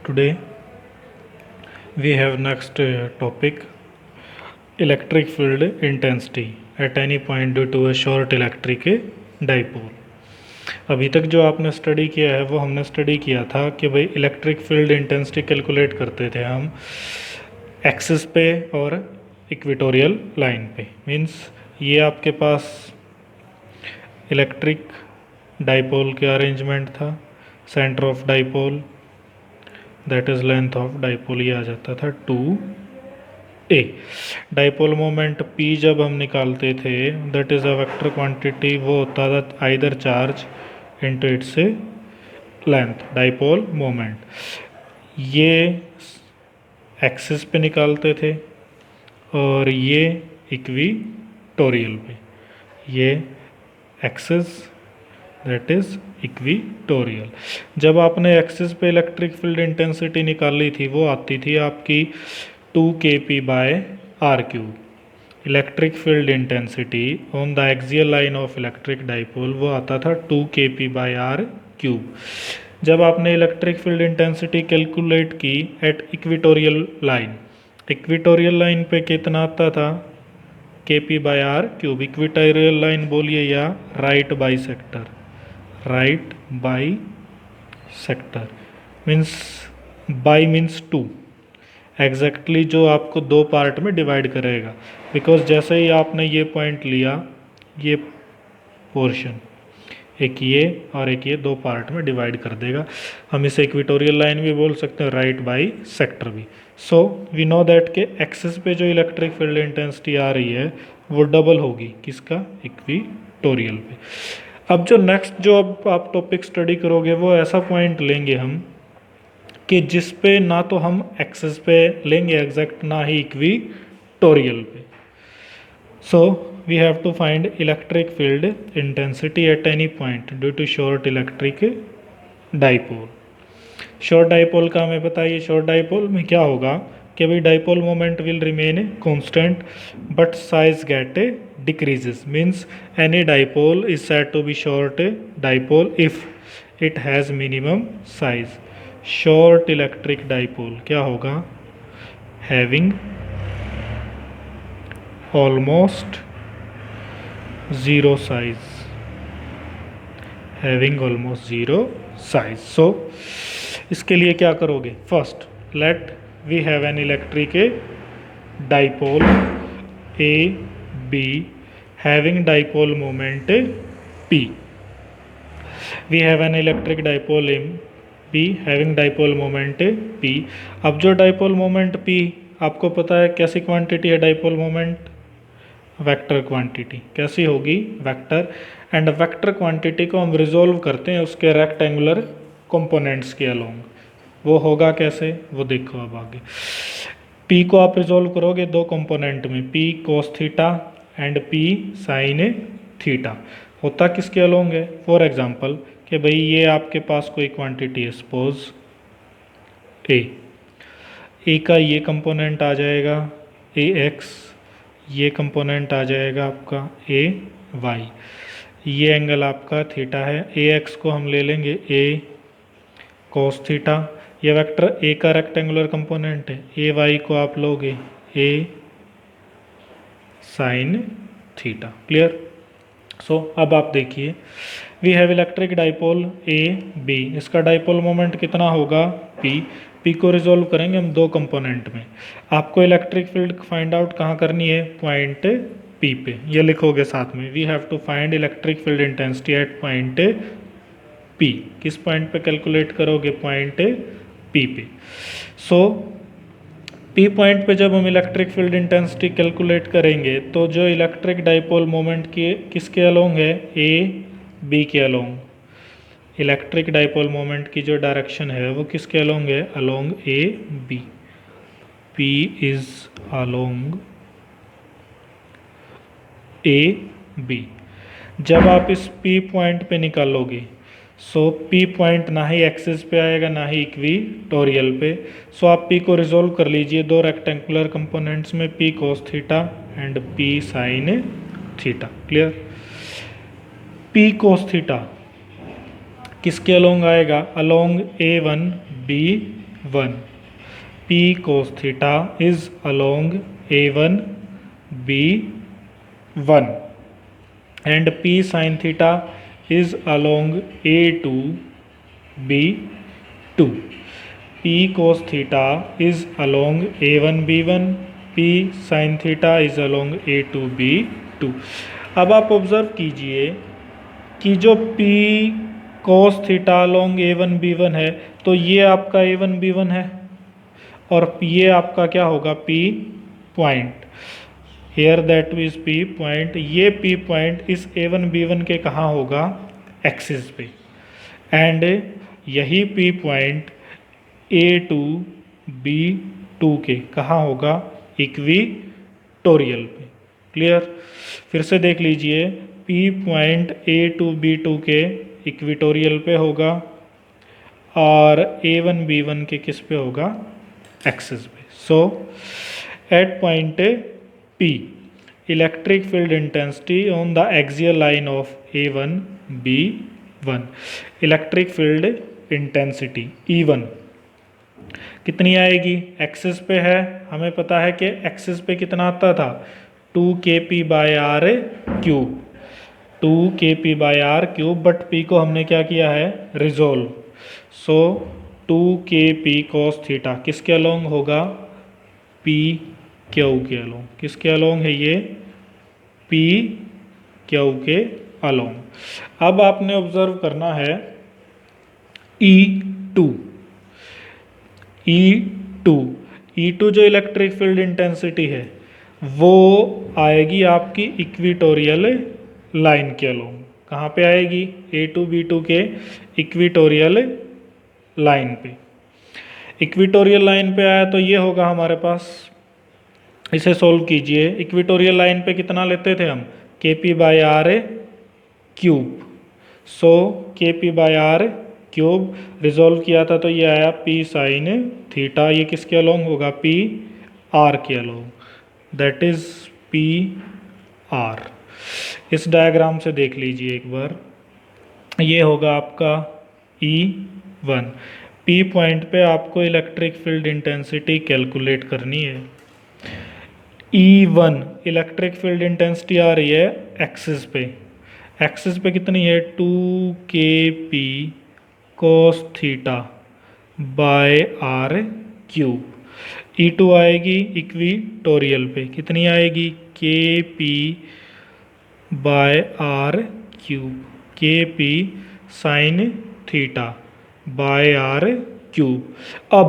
Today we have next topic, electric field intensity at any point due to a short electric dipole. अभी तक जो आपने study किया है वो हमने स्टडी किया था कि भाई इलेक्ट्रिक फील्ड इंटेंसिटी कैलकुलेट करते थे हम एक्सिस पे और इक्वेटोरियल लाइन पे। मींस ये आपके पास इलेक्ट्रिक डाइपोल के अरेंजमेंट था, centre of dipole that is length of dipole ये आ जाता था 2a। डाइपोल मोमेंट p जब हम निकालते थे that is a vector quantity, वो होता था either charge into its length dipole moment. ये एक्सिस पे निकालते थे और ये इक्विटोरियल पे, ये एक्सिस दैट इज इक्विटोरियल। जब आपने एक्सिस पे इलेक्ट्रिक फील्ड इंटेंसिटी निकाली थी वो आती थी आपकी 2kp/r³। Electric field intensity on the axial line of electric dipole वो आता था 2kp/r³। जब आपने इलेक्ट्रिक फील्ड इंटेंसिटी कैलकुलेट की at equatorial line, equatorial line पे कितना आता था kp/r³। इक्वेटोरियल लाइन बोलिए या right by sector, right by sector means by means 2 exactly, जो आपको दो पार्ट में डिवाइड करेगा। बिकॉज जैसे ही आपने ये पॉइंट लिया, ये पोर्शन एक ये और एक ये दो पार्ट में डिवाइड कर देगा। हम इसे इक्वेटोरियल लाइन भी बोल सकते हैं, राइट बाई सेक्टर भी। सो वी नो दैट के एक्सिस पे जो इलेक्ट्रिक फील्ड इंटेंसिटी आ रही है वो डबल होगी किसका, इक्वेटोरियल पे। अब जो नेक्स्ट जो अब आप टॉपिक स्टडी करोगे वो ऐसा पॉइंट लेंगे हम कि जिस पे ना तो हम एक्सिस पे लेंगे एग्जैक्ट, ना ही इक्वेटोरियल पे। So we have to find electric field intensity at any point due to short electric dipole. Short dipole का हमें बताइए, शॉर्ट डाइपोल में क्या होगा कि भाई dipole moment will remain constant but size get decreases, means any dipole is said to be short dipole if it has minimum size. Short electric dipole क्या होगा, having almost zero size, having almost zero size. So इसके लिए क्या करोगे, first let we have an electric dipole A B having dipole moment P. We have an electric dipole M P having dipole moment P. अब जो dipole moment P आपको पता है कैसी क्वांटिटी है डाइपोल मोमेंट, वेक्टर क्वांटिटी। कैसी होगी, vector. And vector quantity को हम रिजोल्व करते हैं उसके रेक्टेंगुलर कंपोनेंट्स के अलोंग। वो होगा कैसे, वो देखो अब आगे। P को आप रिजोल्व करोगे दो कंपोनेंट में, P cos theta and P sine theta. होता किसके अलोंग है, फॉर एग्जांपल कि भाई ये आपके पास कोई क्वांटिटी है, सपोज ए का ये कंपोनेंट आ जाएगा AX, ये कंपोनेंट आ जाएगा आपका AY, ये एंगल आपका थीटा है। AX को हम ले लेंगे A cos थीटा, ये वेक्टर A का रेक्टेंगुलर कंपोनेंट है। AY को आप लोगे A sine theta. Clear. So अब आप देखिए, we have electric dipole A B, इसका डाइपोल मोमेंट कितना होगा P को रिजोल्व करेंगे हम दो कंपोनेंट में। आपको इलेक्ट्रिक फील्ड फाइंड आउट कहाँ करनी है, पॉइंट P पे, ये लिखोगे साथ में, we have to find electric field intensity at point P। किस पॉइंट पे कैलकुलेट करोगे, पॉइंट P पे। सो P पॉइंट पे जब हम इलेक्ट्रिक फील्ड इंटेंसिटी कैलकुलेट करेंगे तो जो इलेक्ट्रिक डाइपोल मोमेंट की किसके अलोंग है, A B के अलोंग। इलेक्ट्रिक डाइपोल मोमेंट की जो डायरेक्शन है वो किसके अलोंग है, along A B। P is along A B। जब आप इस P पॉइंट पे निकालोगे, सो P पॉइंट ना ही एक्सिस पे आएगा ना ही इक्वेटोरियल पे। सो आप P को रिजोल्व कर लीजिए दो रेक्टेंगुलर कंपोनेंट्स में, P cos theta and P sign theta. Clear. P cos theta किसके अलोंग आएगा, along A1 B 1, P cos theta is along A1 B1 and P sin theta is along A2 B2. P cos theta is along A1 B1, P sin theta is along A2 B2. अब आप observe कीजिए कि जो P cos theta along A1 B1 है, तो ये आपका A1 B1 है और ये आपका क्या होगा P point. Here that is P point. ये P पॉइंट इस A1 B1 के कहाँ होगा, एक्सिस पे, एंड यही P पॉइंट A2 B2 के कहाँ होगा, इक्विटोरियल पे। क्लियर। फिर से देख लीजिए, P पॉइंट A2 B2 के इक्विटोरियल पे होगा और A1 B1 के किस पे होगा, एक्सिस पे। So at point P electric field intensity on the axial line of A1 B1, electric field intensity E1 कितनी आएगी, एक्सिस पे है, हमें पता है कि एक्सिस पे कितना आता था, 2kp/r cube, 2kp/r cube, but P को हमने क्या किया है, रिजोल्व। सो 2kp cos थीटा किसके अलोंग होगा, P क्यू के अलोंग। किसके अलोंग है ये, P क्यू के अलोंग। अब आपने ऑब्जर्व करना है E2, E2 जो इलेक्ट्रिक फील्ड इंटेंसिटी है वो आएगी आपकी इक्विटोरियल लाइन के अलोंग। कहाँ पे आएगी, A2 B2 के इक्विटोरियल लाइन पे। इक्विटोरियल लाइन पे आया तो ये होगा हमारे पास, इसे सोल्व कीजिए। इक्विटोरियल लाइन पे कितना लेते थे हम, kp/r क्यूब। सो kp/r क्यूब रिजोल्व किया था तो ये आया P साइन थीटा, ये किसके अलोंग होगा, P R के along, that is P R। इस डायग्राम से देख लीजिए एक बार, ये होगा आपका E1। P पॉइंट पे आपको इलेक्ट्रिक फील्ड इंटेंसिटी कैलकुलेट करनी है। E1 इलेक्ट्रिक फील्ड इंटेंसिटी आ रही है एक्सिस पे, एक्सिस पे कितनी है, 2kp cos theta by R cube. E2 आएगी इक्विटोरियल पे, कितनी आएगी, kp by R cube, kp sine theta by R cube. अब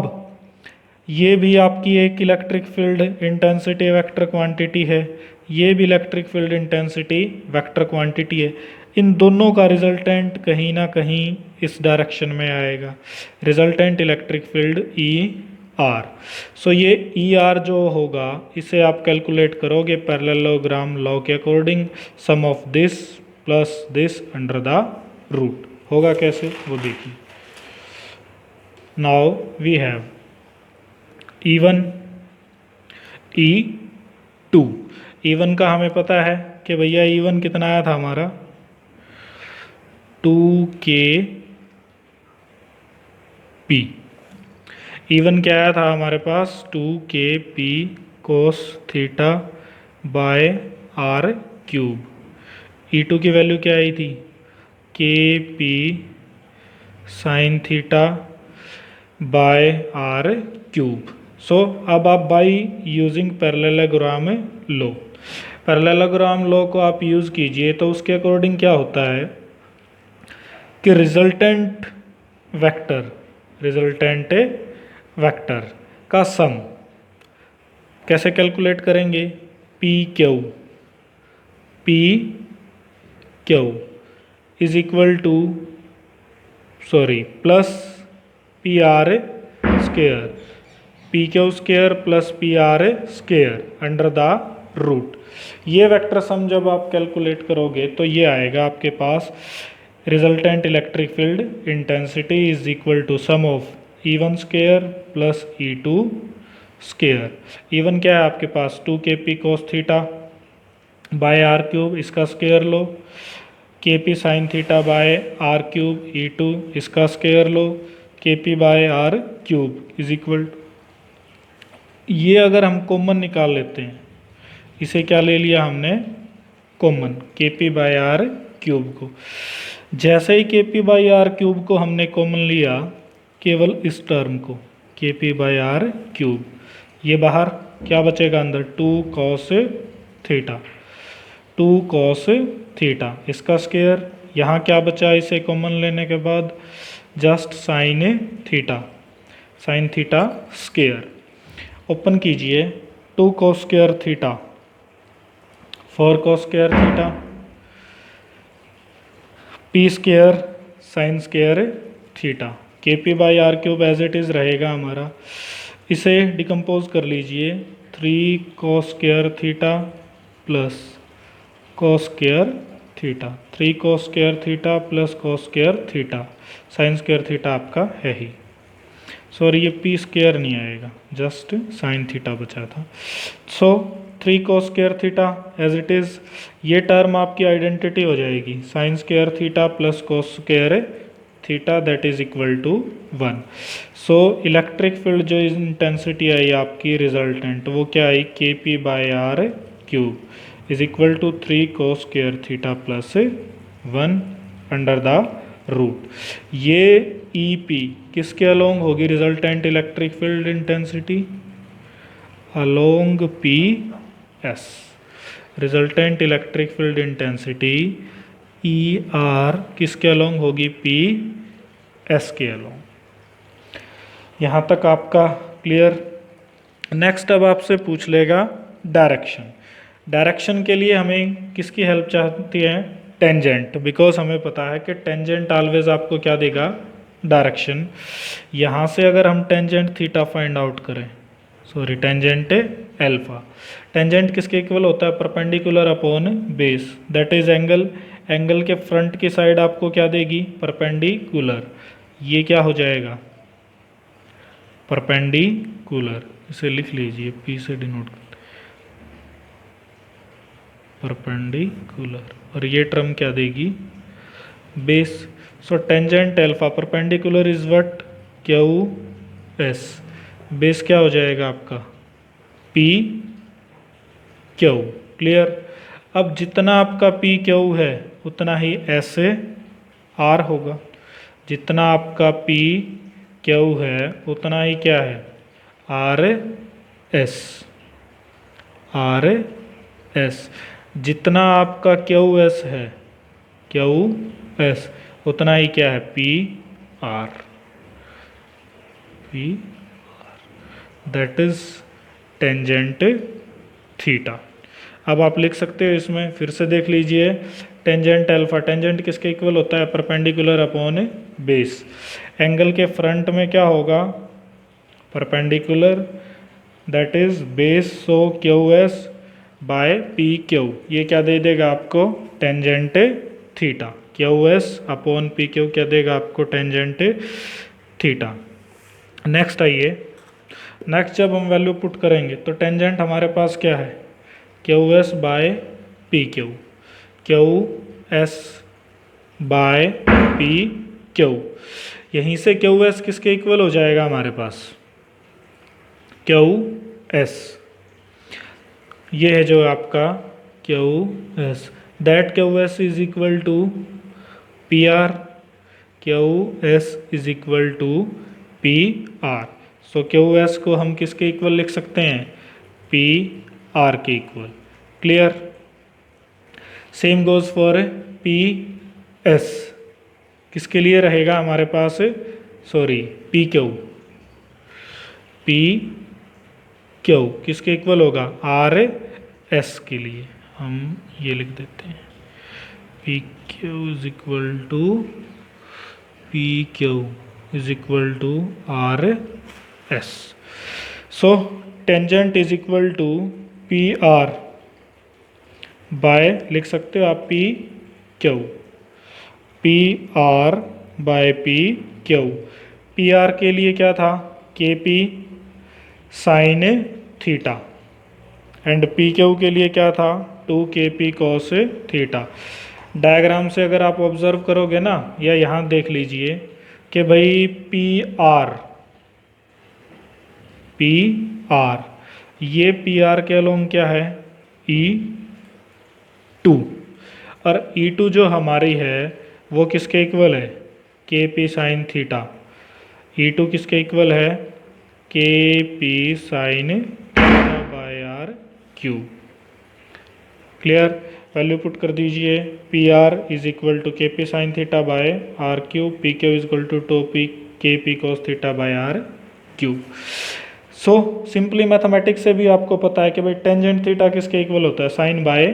ये भी आपकी एक electric field intensity vector quantity है, ये भी electric field intensity vector quantity है। इन दोनों का रिजल्टेंट कहीं ना कहीं इस डायरेक्शन में आएगा, resultant electric field ER। So ये ER जो होगा इसे आप कैलकुलेट करोगे पैरेललोग्राम लॉ के according, sum of this plus this under the root. होगा कैसे वो देखिए। Now we have E1 E2। E1 का हमें पता है कि भैया E1 कितना आया था हमारा, 2kp। E1 क्या आया था हमारे पास, 2kp cos theta by R cube. E2 की वैल्यू क्या आई थी, kp sine theta by R cube. So अब आप by using parallelogram law, parallelogram law को आप यूज़ कीजिए तो उसके अकॉर्डिंग क्या होता है कि रिजल्टेंट वेक्टर का सम कैसे कैलकुलेट करेंगे, P Q is equal to plus P R square, P Q square plus P R square under the root. ये वेक्टर सम जब आप कैलकुलेट करोगे तो ये आएगा आपके पास, resultant electric field intensity is equal to sum of E1 square plus E2 square. E1 क्या है आपके पास, 2kp cos theta by R cube, इसका स्क्वेयर लो, kp sine theta by R cube E2 इसका स्क्वेयर लो, K P by are cube is equal, ये अगर हम कॉमन निकाल लेते हैं, इसे क्या ले लिया हमने कॉमन, के पी बाय आर क्यूब को। जैसे ही के पी बाई आर क्यूब को हमने कॉमन लिया, केवल इस टर्म को, के पी बाई आर क्यूब, ये बाहर क्या बचेगा अंदर, 2 कॉस थीटा, 2 कॉस थीटा, इसका स्क्वायर, यहाँ क्या बचा इसे कॉमन लेने के बाद, just sine theta, sine theta square. Open कीजिए, 2 cos square theta, 4 cos square theta, P square sine square theta, K P by R cube as it is रहेगा हमारा। इसे डिकम्पोज कर लीजिए, 3 cos square theta plus cos square theta, 3 cos square theta plus cos square theta, sign square theta आपका है ही, sorry ये P square नहीं आएगा, जस्ट साइन थीटा बचा था। So 3 cos square theta as it is, ये टर्म आपकी आइडेंटिटी हो जाएगी, sine square theta plus cos square theta that is equal to 1। So electric field जो इंटेंसिटी आई आपकी रिजल्टेंट, वो क्या आई, K P by R cube is equal to 3 cos square theta plus 1 under the root. ये E P किसके along होगी resultant electric field intensity, along P S, resultant electric field intensity E R किसके along होगी, P S के along. यहाँ तक आपका clear. Next अब आपसे पूछ लेगा डायरेक्शन। डायरेक्शन के लिए हमें किसकी हेल्प चाहती है, टेंजेंट, बिकॉज हमें पता है कि टेंजेंट ऑलवेज आपको क्या देगा, डायरेक्शन। यहाँ से अगर हम टेंजेंट थीटा फाइंड आउट करें, सॉरी टेंजेंट एल्फा, टेंजेंट किसके इक्वल होता है, perpendicular upon base, that is angle, angle के फ्रंट की साइड आपको क्या देगी, परपेंडिकुलर, ये क्या हो जाएगा, परपेंडिकुलर, इसे लिख लीजिए, पी से डिनोट परपेंडिकुलर, और ये टर्म क्या देगी, base. So tangent alpha perpendicular is what, Q S, base क्या हो जाएगा आपका, पी क्यू, क्लियर। अब जितना आपका पी क्यू है उतना ही एस आर होगा, जितना आपका पी क्यू है उतना ही क्या है, आर एस, आर एस, जितना आपका क्यू एस है, क्यू एस, उतना ही क्या है, P R, P that is tangent theta. अब आप लिख सकते हो इसमें, फिर से देख लीजिए, टेंजेंट अल्फा, टेंजेंट किसके इक्वल होता है, परपेंडिकुलर अपॉन बेस, एंगल के फ्रंट में क्या होगा, perpendicular, that is base, so Q S by P Q, ये क्या दे देगा आपको, tangent theta, Q S upon P Q क्या देगा आपको, टेंजेंट थीटा। नेक्स्ट आइए, नेक्स्ट जब हम वैल्यू पुट करेंगे तो टेंजेंट हमारे पास क्या है, Q S by P Q, Q S by P Q, यहीं से क्यू एस किसके इक्वल हो जाएगा हमारे पास, क्यू एस, ये है जो आपका Q S, that Q S is equal to P R, Q S is equal to P R. So Q S को हम किसके इक्वल लिख सकते हैं, पी आर के equal, clear. Same goes for P S, किसके लिए रहेगा हमारे पास, sorry P Q, P Q किसके इक्वल होगा, आर एस के लिए हम ये लिख देते हैं, P Q is equal to, P Q is equal to R S. So tangent is equal to P R by, लिख सकते हो आप, P Q, P R by P Q. P R के लिए क्या था, K P sine theta, and P Q के लिए क्या था, 2 K P cos theta. Diagram से अगर आप ऑब्जर्व करोगे ना, या यहाँ देख लीजिए, कि भाई पी आर, ये पी आर के अलोंग क्या है, ई टू, और ई टू जो हमारी है वो किसके इक्वल है, K P sine theta. E two किसके इक्वल है, K P sine theta by are cube. Clear, value put कर दीजिए, P R is equal to K P sine theta by are cube, P Q is equal to two P K P cos theta by are cube. So simply mathematics से भी आपको पता है कि भाई tangent theta किसके equal होता है, sine by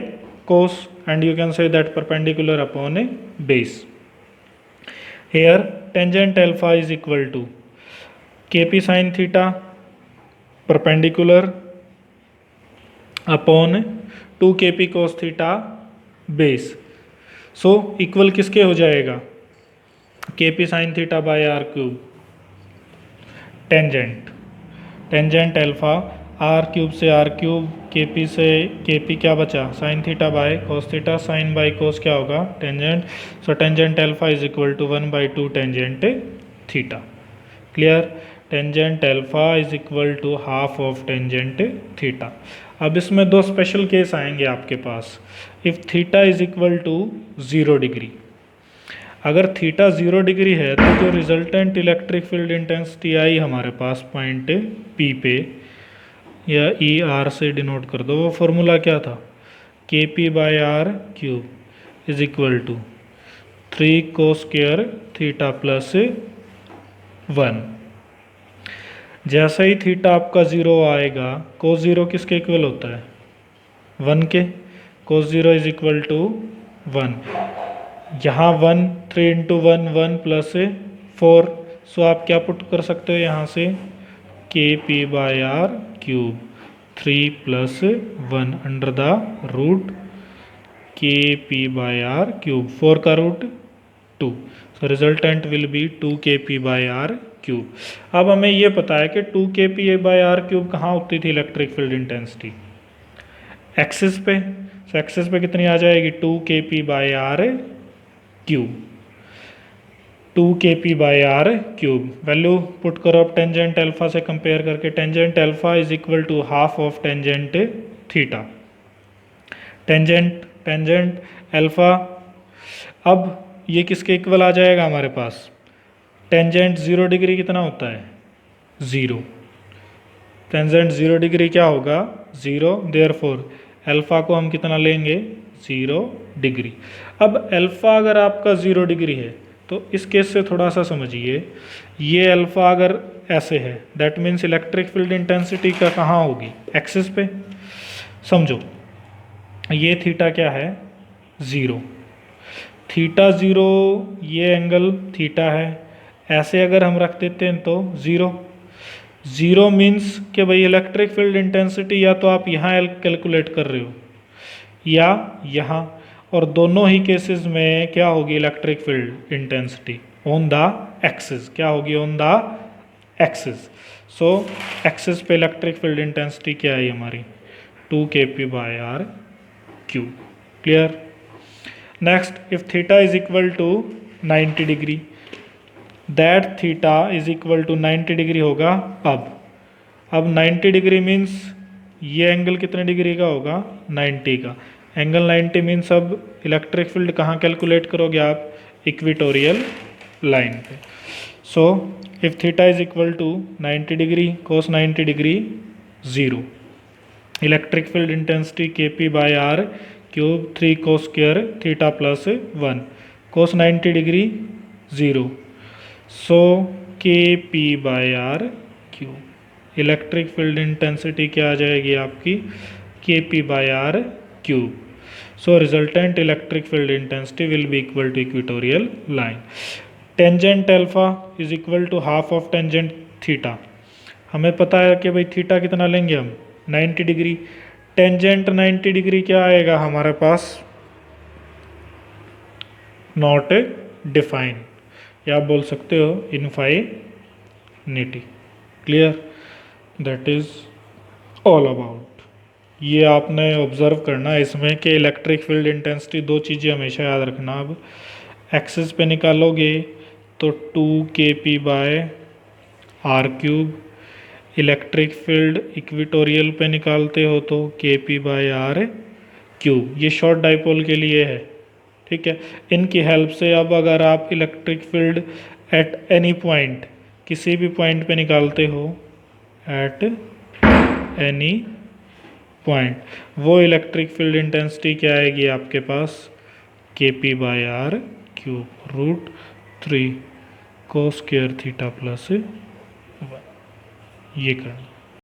cos, and you can say that perpendicular upon a base. Here tangent alpha is equal to K P sine theta perpendicular upon 2 K P cos theta base. So equal किसके हो जाएगा, K P sine theta by are cube. Tangent alpha, R cube से R cube, K P से K P क्या बचा, sine theta by cos theta, sine by cos क्या होगा tangent. So tangent alpha is equal to 1/2 tangent theta. Clear, tangent alpha is equal to half of tangent theta. अब इसमें दो special case आएंगे आपके पास। If theta is equal to 0 degree, अगर theta 0 degree है तो जो रिजल्टेंट इलेक्ट्रिक फील्ड इंटेंसिटी आई हमारे पास पॉइंट पी पे, या ई आर से डिनोट कर दो, वो फॉर्मूला क्या था, K P by are cube is equal to 3 cos square theta plus 1। जैसे ही थीटा आपका 0 आएगा, कोस 0 किसके इक्वल होता है, 1 के, कोस 0 इज इक्वल टू 1। यहाँ 1, 3 इंटू 1 1 प्लस 4, सो आप क्या पुट कर सकते हो यहाँ से, K P by are cube 3 plus 1 under the root K P by are cube, 4 का root 2, so resultant will be 2 K P by are cube. अब हमें ये पता है कि 2 K P by are cube कहाँ होती थी इलेक्ट्रिक फील्ड इंटेंसिटी, एक्सिस पे। सो एक्सिस पे कितनी आ जाएगी, 2 K P by are cube, 2 K P by are cube. Value put करो अब टेंजेंट अल्फा से कंपेयर करके, tangent alpha is equal to half of tangent theta. Tangent alpha, अब ये किसके इक्वल आ जाएगा हमारे पास, टेंजेंट 0 डिग्री कितना होता है, 0। टेंजेंट 0 डिग्री क्या होगा, 0, देयरफॉर अल्फा को हम कितना लेंगे, 0 डिग्री। अब अल्फा अगर आपका 0 डिग्री है तो इस केस से थोड़ा सा समझिए, ये अल्फा अगर ऐसे है that means electric field intensity का कहाँ होगी, एक्सिस पे। समझो ये थीटा क्या है, 0, थीटा 0, ये एंगल थीटा है, ऐसे अगर हम रख देते हैं तो 0 मीन्स कि भाई इलेक्ट्रिक फील्ड इंटेंसिटी या तो आप यहाँ कैलकुलेट कर रहे हो या यहाँ, और दोनों ही केसेस में क्या होगी electric field intensity on the axis, क्या होगी on the axis. So axis पे इलेक्ट्रिक फील्ड इंटेंसिटी क्या है हमारी, 2 K P by are cube. Clear, next if theta is equal to 90 degree, that theta is equal to 90 degree होगा। अब 90 degree means ये angle कितने डिग्री का होगा, 90 का। एंगल 90 मीन्स अब इलेक्ट्रिक फील्ड कहाँ कैलकुलेट करोगे आप, इक्वेटोरियल लाइन पे। So if theta is equal to 90 degree cos 90 degree 0, electric field intensity k P by are cube 3 cos square theta plus 1, cos 90 degree 0, so k P by are cube, electric field intensity क्या आ जाएगी आपकी, k P by are cube. So resultant electric field intensity will be equal to equatorial line. Tangent alpha is equal to half of tangent theta. हमें पता है कि भाई theta कितना लेंगे हम, 90 डिग्री। टेंजेंट 90 डिग्री क्या आएगा हमारे पास, नॉट डिफाइन, या आप बोल सकते हो infinity. Clear, that is all about. ये आपने ऑब्जर्व करना है इसमें कि इलेक्ट्रिक फील्ड इंटेंसिटी, दो चीज़ें हमेशा याद रखना। अब एक्सिस पे निकालोगे तो 2 kp/r³। इलेक्ट्रिक फील्ड इक्वेटोरियल पे निकालते हो तो kp/r³। ये शॉर्ट डाइपोल के लिए है, ठीक है। इनकी हेल्प से अब अगर आप electric field at any point, किसी भी पॉइंट पे निकालते हो, एट एनी पॉइंट, वो इलेक्ट्रिक फील्ड इंटेंसिटी क्या आएगी आपके पास, kp/r³√3 cos² θ + 1। ये करना।